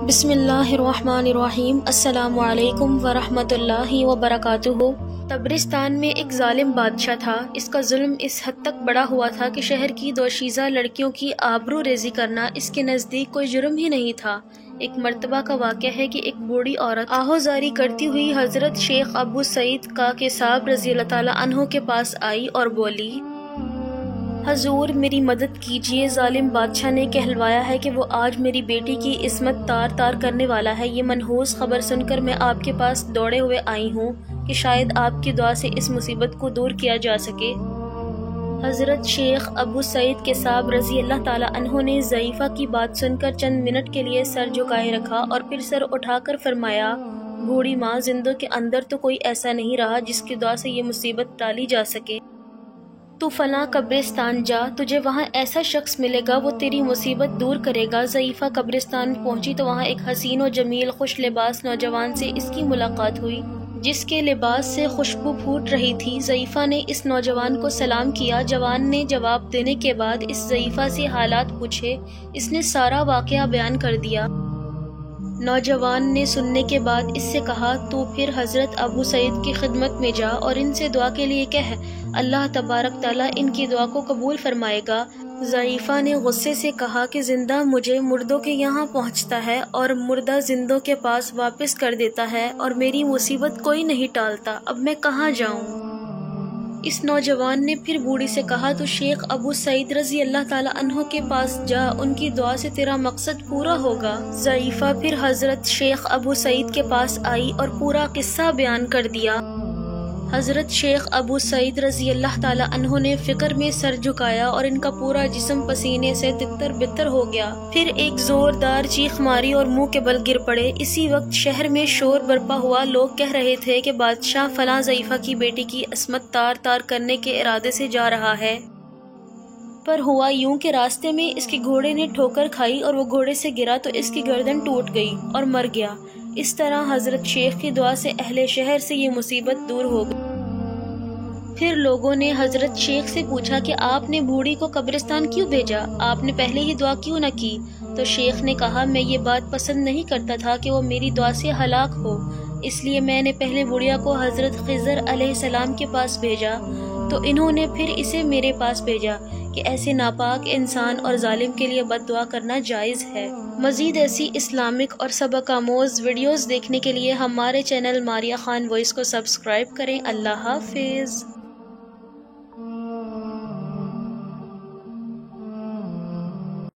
بسم اللہ الرحمن الرحیم۔ السلام علیکم ورحمۃ اللہ وبرکاتہ۔ تبرستان میں ایک ظالم بادشاہ تھا۔ اس کا ظلم اس حد تک بڑا ہوا تھا کہ شہر کی دوشیزہ لڑکیوں کی آبرو ریزی کرنا اس کے نزدیک کوئی جرم ہی نہیں تھا۔ ایک مرتبہ کا واقعہ ہے کہ ایک بوڑھی عورت آہوزاری کرتی ہوئی حضرت شیخ ابو سعید کاک صاحب رضی اللہ تعالیٰ عنہ کے پاس آئی اور بولی، حضور میری مدد کیجیے، ظالم بادشاہ نے کہلوایا ہے کہ وہ آج میری بیٹی کی عصمت تار تار کرنے والا ہے۔ یہ منحوس خبر سن کر میں آپ کے پاس دوڑے ہوئے آئی ہوں کہ شاید آپ کی دعا سے اس مصیبت کو دور کیا جا سکے۔ حضرت شیخ ابو سعید کے صاحب رضی اللہ تعالیٰ عنہ نے ضعیفہ کی بات سن کر چند منٹ کے لیے سر جھکائے رکھا اور پھر سر اٹھا کر فرمایا، بوڑھی ماں، زندوں کے اندر تو کوئی ایسا نہیں رہا جس کی دعا سے یہ مصیبت ٹالی جا سکے۔ تو فلاں قبرستان جا، تجھے وہاں ایسا شخص ملے گا، وہ تیری مصیبت دور کرے گا۔ ضعیفہ قبرستان پہنچی تو وہاں ایک حسین و جمیل خوش لباس نوجوان سے اس کی ملاقات ہوئی، جس کے لباس سے خوشبو پھوٹ رہی تھی۔ ضعیفہ نے اس نوجوان کو سلام کیا۔ جوان نے جواب دینے کے بعد اس ضعیفہ سے حالات پوچھے۔ اس نے سارا واقعہ بیان کر دیا۔ نوجوان نے سننے کے بعد اس سے کہا، تو پھر حضرت ابو سعید کی خدمت میں جا اور ان سے دعا کے لیے کہہ، اللہ تبارک تعالیٰ ان کی دعا کو قبول فرمائے گا۔ ضعیفہ نے غصے سے کہا کہ زندہ مجھے مردوں کے یہاں پہنچتا ہے اور مردہ زندوں کے پاس واپس کر دیتا ہے، اور میری مصیبت کوئی نہیں ٹالتا، اب میں کہاں جاؤں؟ اس نوجوان نے پھر بوڑھی سے کہا، تو شیخ ابو سعید رضی اللہ تعالیٰ عنہ کے پاس جا، ان کی دعا سے تیرا مقصد پورا ہوگا۔ ضعیفہ پھر حضرت شیخ ابو سعید کے پاس آئی اور پورا قصہ بیان کر دیا۔ حضرت شیخ ابو سعید رضی اللہ تعالیٰ عنہ نے فکر میں سر جھکایا اور ان کا پورا جسم پسینے سے تتر بتر ہو گیا۔ پھر ایک زوردار چیخ ماری اور منہ کے بل گر پڑے۔ اسی وقت شہر میں شور برپا ہوا۔ لوگ کہہ رہے تھے کہ بادشاہ فلاں ضعیفہ کی بیٹی کی عصمت تار تار کرنے کے ارادے سے جا رہا ہے۔ پر ہوا یوں کہ راستے میں اس کے گھوڑے نے ٹھوکر کھائی اور وہ گھوڑے سے گرا تو اس کی گردن ٹوٹ گئی اور مر گیا۔ اس طرح حضرت شیخ کی دعا سے اہل شہر سے یہ مصیبت دور ہو گئی۔ پھر لوگوں نے حضرت شیخ سے پوچھا کہ آپ نے بوڑھی کو قبرستان کیوں بھیجا؟ آپ نے پہلے ہی دعا کیوں نہ کی؟ تو شیخ نے کہا، میں یہ بات پسند نہیں کرتا تھا کہ وہ میری دعا سے ہلاک ہو، اس لیے میں نے پہلے بڑھیا کو حضرت خضر علیہ السلام کے پاس بھیجا، تو انہوں نے پھر اسے میرے پاس بھیجا کہ ایسے ناپاک انسان اور ظالم کے لیے بد دعا کرنا جائز ہے۔ مزید ایسی اسلامک اور سبق آموز ویڈیوز دیکھنے کے لیے ہمارے چینل ماریہ خان وائس کو سبسکرائب کریں۔ اللہ حافظ۔